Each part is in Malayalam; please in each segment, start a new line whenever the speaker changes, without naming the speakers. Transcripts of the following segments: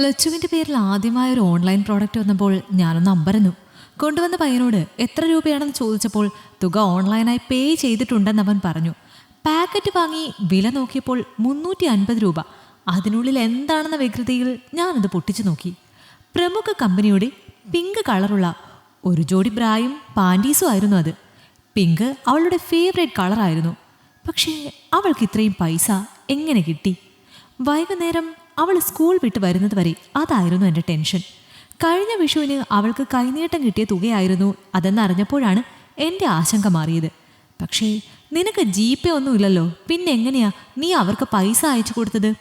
ലച്ചുവിൻ്റെ പേരിൽ ആദ്യമായ ഒരു ഓൺലൈൻ പ്രോഡക്റ്റ് വന്നപ്പോൾ ഞാനൊന്ന് അമ്പരന്നു. കൊണ്ടുവന്ന പയ്യനോട് എത്ര രൂപയാണെന്ന് ചോദിച്ചപ്പോൾ തുക ഓൺലൈനായി പേ ചെയ്തിട്ടുണ്ടെന്ന് അവൻ പറഞ്ഞു. പാക്കറ്റ് വാങ്ങി വില നോക്കിയപ്പോൾ 350 രൂപ. അതിനുള്ളിൽ എന്താണെന്ന വ്യഗ്രതയിൽ ഞാനത് പൊട്ടിച്ചു നോക്കി. പ്രമുഖ കമ്പനിയുടെ പിങ്ക് കളറുള്ള ഒരു ജോഡി ബ്രായും പാൻറ്റീസും ആയിരുന്നു അത്. പിങ്ക് അവളുടെ ഫേവറേറ്റ് കളറായിരുന്നു. പക്ഷേ അവൾക്ക് ഇത്രയും പൈസ എങ്ങനെ കിട്ടി? വൈകുന്നേരം അവൾ സ്കൂൾ വിട്ട് വരുന്നത് വരെ അതായിരുന്നു എൻ്റെ ടെൻഷൻ. കഴിഞ്ഞ വിഷുവിന് അവൾക്ക് കൈനീട്ടം കിട്ടിയ തുകയായിരുന്നു അതെന്നറിഞ്ഞപ്പോഴാണ് എൻ്റെ ആശങ്ക മാറിയത്. പക്ഷേ നിനക്ക് GPay ഒന്നുമില്ലല്ലോ, പിന്നെ എങ്ങനെയാ നീ അവർക്ക് പൈസ അയച്ചു കൊടുത്തത്?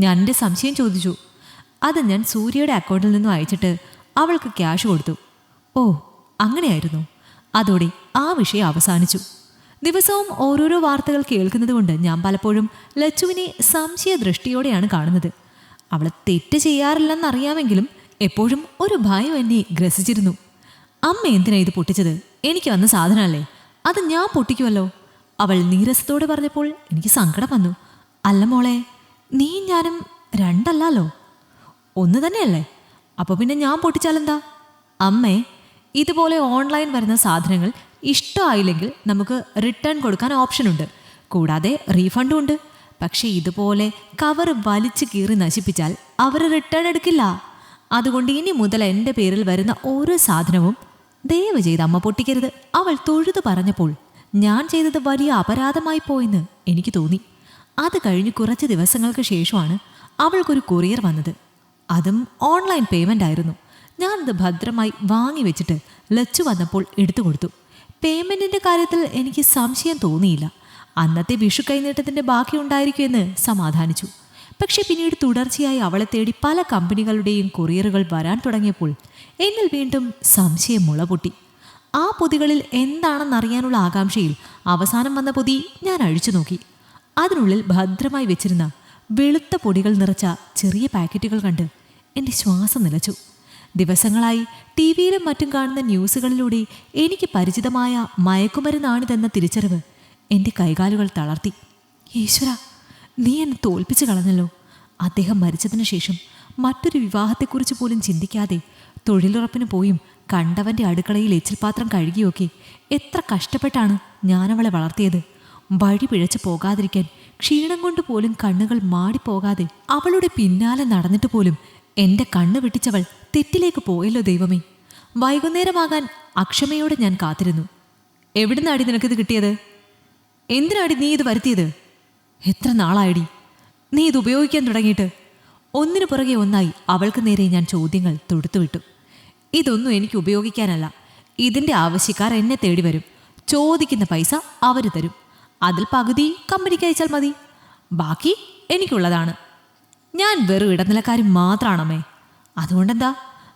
ഞാൻ എൻ്റെ സംശയം ചോദിച്ചു. അത് ഞാൻ സൂര്യയുടെ അക്കൗണ്ടിൽ നിന്നും അയച്ചിട്ട് അവൾക്ക് ക്യാഷ് കൊടുത്തു. ഓ, അങ്ങനെയായിരുന്നു. അതോടെ ആ വിഷയം അവസാനിച്ചു. ദിവസവും ഓരോരോ വാർത്തകൾ കേൾക്കുന്നത് കൊണ്ട് ഞാൻ പലപ്പോഴും ലച്ചുവിനെ സംശയദൃഷ്ടിയോടെയാണ് കാണുന്നത്. അവൾ തെറ്റ് ചെയ്യാറില്ലെന്നറിയാമെങ്കിലും എപ്പോഴും ഒരു ഭയം എന്നെ ഗ്രസിച്ചിരുന്നു. അമ്മ എന്തിനാ ഇത് പൊട്ടിച്ചത്? എനിക്ക് വന്ന സാധനമല്ലേ, അത് ഞാൻ പൊട്ടിക്കുമല്ലോ. അവൾ നീരസത്തോടെ പറഞ്ഞപ്പോൾ എനിക്ക് സങ്കടം വന്നു. അല്ല മോളെ, നീ ഞാനും രണ്ടല്ലോ, ഒന്ന് തന്നെയല്ലേ? അപ്പോൾ പിന്നെ ഞാൻ പൊട്ടിച്ചാലെന്താ? അമ്മേ, ഇതുപോലെ ഓൺലൈൻ വരുന്ന സാധനങ്ങൾ ഇഷ്ടമായില്ലെങ്കിൽ നമുക്ക് റിട്ടേൺ കൊടുക്കാൻ ഓപ്ഷനുണ്ട്, കൂടാതെ റീഫണ്ടും ഉണ്ട്. പക്ഷേ ഇതുപോലെ കവർ വലിച്ചു കീറി നശിപ്പിച്ചാൽ അവർ റിട്ടേൺ എടുക്കില്ല. അതുകൊണ്ട് ഇനി മുതൽ എൻ്റെ പേരിൽ വരുന്ന ഓരോ സാധനവും ദയവ് ചെയ്ത് അമ്മ പൊട്ടിക്കരുത്. അവൾ തൊഴുതു പറഞ്ഞപ്പോൾ ഞാൻ ചെയ്തത് വലിയ അപരാധമായി പോയെന്ന് എനിക്ക് തോന്നി. അത് കഴിഞ്ഞ് കുറച്ച് ദിവസങ്ങൾക്ക് ശേഷമാണ് അവൾക്കൊരു കൊറിയർ വന്നത്. അതും ഓൺലൈൻ പേയ്മെൻ്റ് ആയിരുന്നു. ഞാനത് ഭദ്രമായി വാങ്ങി വെച്ചിട്ട് ലച്ചു വന്നപ്പോൾ എടുത്തു കൊടുത്തു. പേയ്മെൻറ്റിൻ്റെ കാര്യത്തിൽ എനിക്ക് സംശയം തോന്നിയില്ല. അന്നത്തെ വിഷു കൈനീട്ടത്തിൻ്റെ ബാക്കി ഉണ്ടായിരിക്കുമെന്ന് സമാധാനിച്ചു. പക്ഷെ പിന്നീട് തുടർച്ചയായി അവളെ തേടി പല കമ്പനികളുടെയും കൊറിയറുകൾ വരാൻ തുടങ്ങിയപ്പോൾ എന്നിൽ വീണ്ടും സംശയം മുളപൊട്ടി. ആ പൊതികളിൽ എന്താണെന്നറിയാനുള്ള ആകാംക്ഷയിൽ അവസാനം വന്ന പൊതി ഞാൻ അഴിച്ചു നോക്കി. അതിനുള്ളിൽ ഭദ്രമായി വെച്ചിരുന്ന വെളുത്ത പൊടികൾ നിറച്ച ചെറിയ പാക്കറ്റുകൾ കണ്ട് എൻ്റെ ശ്വാസം നിലച്ചു. ദിവസങ്ങളായി TV-യിലും മറ്റും കാണുന്ന ന്യൂസുകളിലൂടെ എനിക്ക് പരിചിതമായ മയക്കുമരുന്നാണിതെന്ന തിരിച്ചറിവ് എൻ്റെ കൈകാലുകൾ തളർത്തി. ഈശ്വര, നീ എന്നെ തോൽപ്പിച്ചു കളഞ്ഞല്ലോ. അദ്ദേഹം മരിച്ചതിന് ശേഷം മറ്റൊരു വിവാഹത്തെക്കുറിച്ച് പോലും ചിന്തിക്കാതെ തൊഴിലുറപ്പിന് പോയും കണ്ടവൻ്റെ അടുക്കളയിൽ എച്ചിൽപാത്രം കഴുകിയൊക്കെ എത്ര കഷ്ടപ്പെട്ടാണ് ഞാനവളെ വളർത്തിയത്. വഴി പിഴച്ചു പോകാതിരിക്കാൻ ക്ഷീണം കൊണ്ട് പോലും കണ്ണുകൾ മാടിപ്പോകാതെ അവളുടെ പിന്നാലെ നടന്നിട്ട് പോലും എൻ്റെ കണ്ണ് വെട്ടിച്ചവൾ തെറ്റിലേക്ക് പോയല്ലോ ദൈവമേ. വൈകുന്നേരമാകാൻ അക്ഷമയോടെ ഞാൻ കാത്തിരുന്നു. എവിടുന്നാടി നിനക്കിത് കിട്ടിയത്? എന്തിനാടി നീ ഇത് വരുത്തിയത്? എത്ര നാളായടി നീ ഇത് ഉപയോഗിക്കാൻ തുടങ്ങിയിട്ട്? ഒന്നിനു പുറകെ ഒന്നായി അവൾക്ക് നേരെ ഞാൻ ചോദ്യങ്ങൾ തൊടുത്തുവിട്ടു. ഇതൊന്നും എനിക്ക് ഉപയോഗിക്കാനല്ല. ഇതിൻ്റെ ആവശ്യക്കാർ എന്നെ തേടി വരും. ചോദിക്കുന്ന പൈസ അവർ തരും. അതിൽ പകുതി കമ്പനിക്ക് അയച്ചാൽ മതി. ബാക്കി എനിക്കുള്ളതാണ്. ഞാൻ വെറും ഇടനിലക്കാരി മാത്രമാണമ്മേ. അതുകൊണ്ടെന്താ,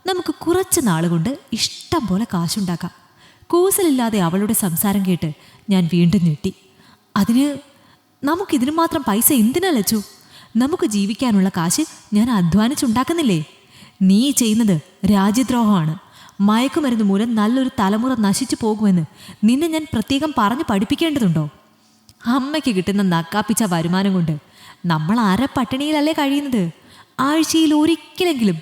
നമുക്ക് കുറച്ച് നാളുകൊണ്ട് ഇഷ്ടം പോലെ കാശുണ്ടാക്കാം. കൂസലില്ലാതെ അവളുടെ സംസാരം കേട്ട് ഞാൻ വീണ്ടും ഞെട്ടി. നമുക്കിതിനു മാത്രം പൈസ എന്തിനാ ലച്ചു? നമുക്ക് ജീവിക്കാനുള്ള കാശ് ഞാൻ അധ്വാനിച്ചുണ്ടാക്കുന്നില്ലേ? നീ ചെയ്യുന്നത് രാജ്യദ്രോഹമാണ്. മയക്കുമരുന്ന് മൂലം നല്ലൊരു തലമുറ നശിച്ചു പോകുമെന്ന് നിന്നെ ഞാൻ പ്രത്യേകം പറഞ്ഞു പഠിപ്പിക്കേണ്ടതുണ്ടോ? അമ്മയ്ക്ക് കിട്ടുന്ന നക്കാപ്പിച്ച വരുമാനം കൊണ്ട് നമ്മൾ പട്ടിണിയിലല്ലേ കഴിയുന്നത്? ആഴ്ചയിൽ ഒരിക്കലെങ്കിലും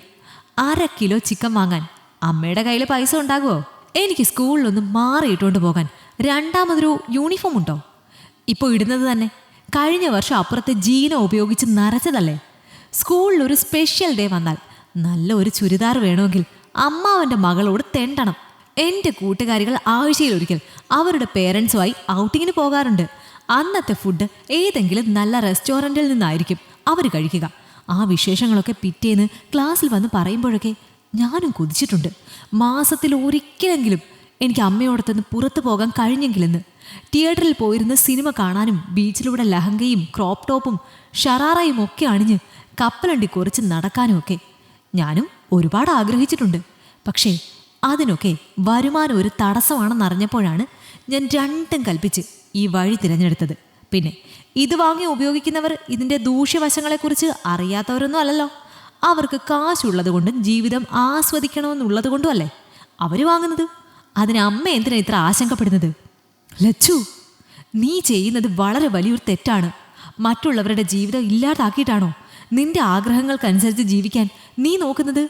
1/2 കിലോ ചിക്കൻ വാങ്ങാൻ അമ്മയുടെ കയ്യിൽ പൈസ ഉണ്ടാകുമോ? എനിക്ക് സ്കൂളിലൊന്ന് മാറിയിട്ടുകൊണ്ട് പോകാൻ രണ്ടാമതൊരു യൂണിഫോം ഉണ്ടോ? ഇപ്പോൾ ഇടുന്നത് തന്നെ കഴിഞ്ഞ വർഷം അപ്പുറത്തെ ജീന ഉപയോഗിച്ച് നരച്ചതല്ലേ. സ്കൂളിലൊരു സ്പെഷ്യൽ ഡേ വന്നാൽ നല്ല ഒരു ചുരിദാർ വേണമെങ്കിൽ അമ്മാവൻ്റെ മകളോട് തെണ്ടണം. എൻ്റെ കൂട്ടുകാരികൾ ആഴ്ചയിലൊരിക്കൽ അവരുടെ പേരൻസുമായി ഔട്ടിങ്ങിന് പോകാറുണ്ട്. അന്നത്തെ ഫുഡ് ഏതെങ്കിലും നല്ല റെസ്റ്റോറൻറ്റിൽ നിന്നായിരിക്കും അവർ കഴിക്കുക. ആ വിശേഷങ്ങളൊക്കെ പിറ്റേന്ന് ക്ലാസ്സിൽ വന്ന് പറയുമ്പോഴൊക്കെ ഞാനും കൊതിച്ചിട്ടുണ്ട്. മാസത്തിൽ ഒരിക്കലെങ്കിലും എനിക്ക് അമ്മയോടൊത്തുനിന്ന് പുറത്തു പോകാൻ കഴിഞ്ഞെങ്കിലെന്ന്. തിയേറ്ററിൽ പോയിരുന്ന് സിനിമ കാണാനും ബീച്ചിലൂടെ ലഹങ്കയും ക്രോപ്പ് ടോപ്പും ഷറാറയും ഒക്കെ അണിഞ്ഞ് കപ്പലണ്ടി കുറിച്ച് നടക്കാനും ഒക്കെ ഞാനും ഒരുപാട് ആഗ്രഹിച്ചിട്ടുണ്ട്. പക്ഷേ അതിനൊക്കെ വരുമാനം ഒരു തടസ്സമാണെന്നറിഞ്ഞപ്പോഴാണ് ഞാൻ രണ്ടും കൽപ്പിച്ച് ഈ വഴി തിരഞ്ഞെടുത്തത്. പിന്നെ ഇത് വാങ്ങി ഉപയോഗിക്കുന്നവർ ഇതിൻ്റെ ദൂഷ്യവശങ്ങളെക്കുറിച്ച് അറിയാത്തവരൊന്നും അല്ലല്ലോ. അവർക്ക് കാശുള്ളത് കൊണ്ടും ജീവിതം ആസ്വദിക്കണമെന്നുള്ളത് കൊണ്ടും അല്ലേ അവർ വാങ്ങുന്നത്. അതിന് അമ്മ എന്തിനാ ഇത്ര ആശങ്കപ്പെടുന്നത്? ലച്ചു, നീ ചെയ്യുന്നത് വളരെ വലിയൊരു തെറ്റാണ്. മറ്റുള്ളവരുടെ ജീവിതം ഇല്ലാതാക്കിയിട്ടാണോ നിന്റെ ആഗ്രഹങ്ങൾക്കനുസരിച്ച് ജീവിക്കാൻ നീ നോക്കുന്നത്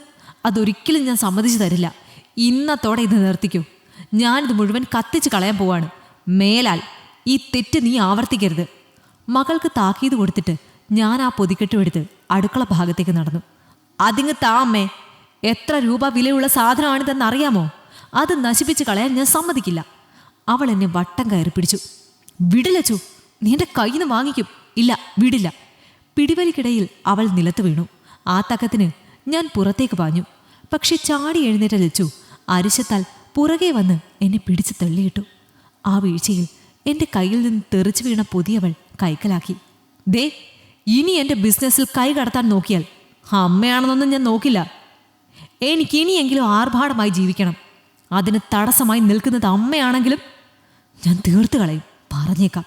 അതൊരിക്കലും ഞാൻ സമ്മതിച്ചു തരില്ല. ഇന്നത്തോടെ ഇത് നിർത്തിക്കൂ. ഞാനിത് മുഴുവൻ കത്തിച്ച് കളയാൻ പോവാണ്. മേലാൽ ഈ തെറ്റ് നീ ആവർത്തിക്കരുത്. മകൾക്ക് താക്കീത് കൊടുത്തിട്ട് ഞാൻ ആ പൊതിക്കെട്ടും എടുത്ത് അടുക്കള ഭാഗത്തേക്ക് നടന്നു. അതിങ്ങ് താ അമ്മേ. എത്ര രൂപ വിലയുള്ള സാധനമാണിതെന്ന് അറിയാമോ? അത് നശിപ്പിച്ച് കളയാൻ ഞാൻ സമ്മതിക്കില്ല. അവൾ എന്നെ വട്ടം കയറി പിടിച്ചു. വിടില്ലച്ചു, നീ എൻ്റെ കയ്യിൽ നിന്ന് വാങ്ങിക്കും. ഇല്ല, വിടില്ല. പിടിവലിക്കിടയിൽ അവൾ നിലത്ത് വീണു. ആ തക്കത്തിന് ഞാൻ പുറത്തേക്ക് പാഞ്ഞു. പക്ഷെ ചാടി എഴുന്നേറ്റ ലച്ചു അരിശത്താൽ പുറകെ വന്ന് എന്നെ പിടിച്ച് തള്ളിയിട്ടു. ആ വീഴ്ചയിൽ എൻ്റെ കയ്യിൽ നിന്ന് തെറിച്ചു വീണ പൊതിയവൾ കൈക്കലാക്കി. ദേ, ഇനി എൻ്റെ ബിസിനസ്സിൽ കൈ കടത്താൻ നോക്കിയാൽ അമ്മയാണെന്നൊന്നും ഞാൻ നോക്കില്ല. എനിക്കിനിയെങ്കിലും ആർഭാടമായി ജീവിക്കണം. അതിന് തടസ്സമായി നിൽക്കുന്നത് അമ്മയാണെങ്കിലും ഞാൻ തീർത്തു കളയും, പറഞ്ഞേക്കാം.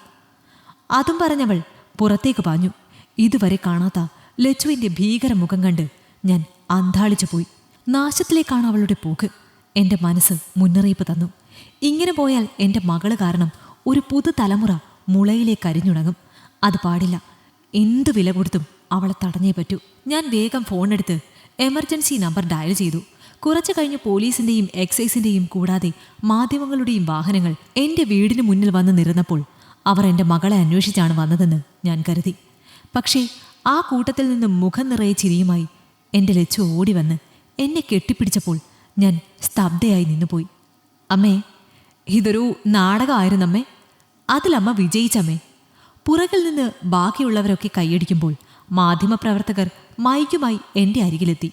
അതും പറഞ്ഞവൾ പുറത്തേക്ക് പാഞ്ഞു. ഇതുവരെ കാണാത്ത ലച്ചുവിൻ്റെ ഭീകരമുഖം കണ്ട് ഞാൻ അന്ധാളിച്ചു പോയി. നാശത്തിലേക്കാണ് അവളുടെ പോക്ക്. എൻ്റെ മനസ്സ് മുന്നറിയിപ്പ് തന്നു. ഇങ്ങനെ പോയാൽ എൻ്റെ മകള് കാരണം ഒരു പുതുതലമുറ മുളയിലേക്ക് അരിഞ്ഞുണങ്ങും. അത് പാടില്ല. എന്തു വില കൊടുത്തും അവളെ തടഞ്ഞേ പറ്റൂ. ഞാൻ വേഗം ഫോണെടുത്ത് എമർജൻസി നമ്പർ ഡയൽ ചെയ്തു. കുറച്ചു കഴിഞ്ഞ് പോലീസിൻ്റെയും എക്സൈസിൻ്റെയും കൂടാതെ മാധ്യമങ്ങളുടെയും വാഹനങ്ങൾ എൻ്റെ വീടിന് മുന്നിൽ വന്ന് നിരന്നപ്പോൾ അവർ എൻ്റെ മകളെ അന്വേഷിച്ചാണ് വന്നതെന്ന് ഞാൻ കരുതി. പക്ഷേ ആ കൂട്ടത്തിൽ നിന്ന് മുഖം നിറയെ ചിരിയുമായി എൻ്റെ ലച്ചു ഓടി വന്ന് എന്നെ കെട്ടിപ്പിടിച്ചപ്പോൾ ഞാൻ സ്തബ്ധയായി നിന്നുപോയി. അമ്മേ, ഇതൊരു നാടകമായിരുന്നമ്മേ. അതിലമ്മ വിജയിച്ചമ്മേ. പുറകിൽ നിന്ന് ബാക്കിയുള്ളവരൊക്കെ കൈയടിക്കുമ്പോൾ മാധ്യമപ്രവർത്തകർ മൈക്കുമായി എൻ്റെ അരികിലെത്തി.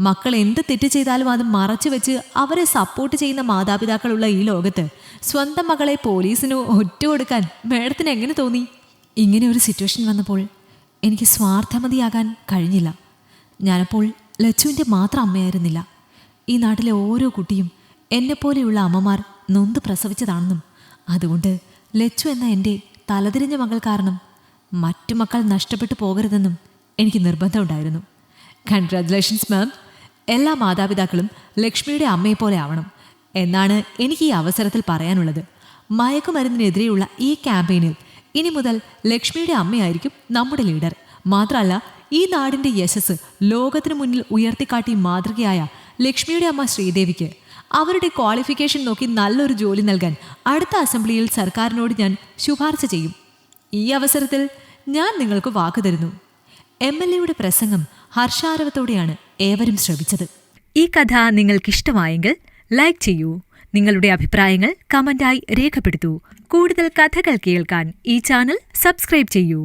മക്കൾ എന്ത് തെറ്റ് ചെയ്താലും അത് മറച്ചു വെച്ച് അവരെ സപ്പോർട്ട് ചെയ്യുന്ന മാതാപിതാക്കളുള്ള ഈ ലോകത്ത് സ്വന്തം മകളെ പോലീസിന് ഒറ്റുകൊടുക്കാൻ മേഡത്തിന് എങ്ങനെ തോന്നി? ഇങ്ങനെ ഒരു സിറ്റുവേഷൻ വന്നപ്പോൾ എനിക്ക് സ്വാർത്ഥമതിയാകാൻ കഴിഞ്ഞില്ല. ഞാനപ്പോൾ ലച്ചുവിൻ്റെ മാത്രം അമ്മയായിരുന്നില്ല. ഈ നാട്ടിലെ ഓരോ കുട്ടിയും എന്നെപ്പോലെയുള്ള അമ്മമാർ നൊന്ത് പ്രസവിച്ചതാണെന്നും അതുകൊണ്ട് ലച്ചു എന്ന എൻ്റെ തലതിരിഞ്ഞ മകൾ കാരണം മറ്റു മക്കൾ നഷ്ടപ്പെട്ടു പോകരുതെന്നും എനിക്ക് നിർബന്ധമുണ്ടായിരുന്നു. കൺഗ്രാജുലേഷൻസ് മാം. എല്ലാ മാതാപിതാക്കളും ലക്ഷ്മിയുടെ അമ്മയെപ്പോലെ ആവണം എന്നാണ് എനിക്ക് ഈ അവസരത്തിൽ പറയാനുള്ളത്. മയക്കുമരുന്നിനെതിരെയുള്ള ഈ ക്യാമ്പയിനിൽ ഇനി മുതൽ ലക്ഷ്മിയുടെ അമ്മയായിരിക്കും നമ്മുടെ ലീഡർ. മാത്രമല്ല, ഈ നാടിൻ്റെ യശസ് ലോകത്തിനു മുന്നിൽ ഉയർത്തിക്കാട്ടി മാതൃകയായ ലക്ഷ്മിയുടെ അമ്മ ശ്രീദേവിക്ക് അവരുടെ ക്വാളിഫിക്കേഷൻ നോക്കി നല്ലൊരു ജോലി നൽകാൻ അടുത്ത അസംബ്ലിയിൽ സർക്കാരിനോട് ഞാൻ ശുപാർശ ചെയ്യും. ഈ അവസരത്തിൽ ഞാൻ നിങ്ങൾക്ക് വാക്ക് തരുന്നു. MLAയുടെ പ്രസംഗം ഹർഷാരവത്തോടെയാണ് ഏവരും ശ്രവിച്ചത്. ഈ കഥ നിങ്ങൾക്കിഷ്ടമായെങ്കിൽ ലൈക്ക് ചെയ്യൂ. നിങ്ങളുടെ അഭിപ്രായങ്ങൾ കമന്റായി രേഖപ്പെടുത്തൂ. കൂടുതൽ കഥകൾ കേൾക്കാൻ ഈ ചാനൽ സബ്സ്ക്രൈബ് ചെയ്യൂ.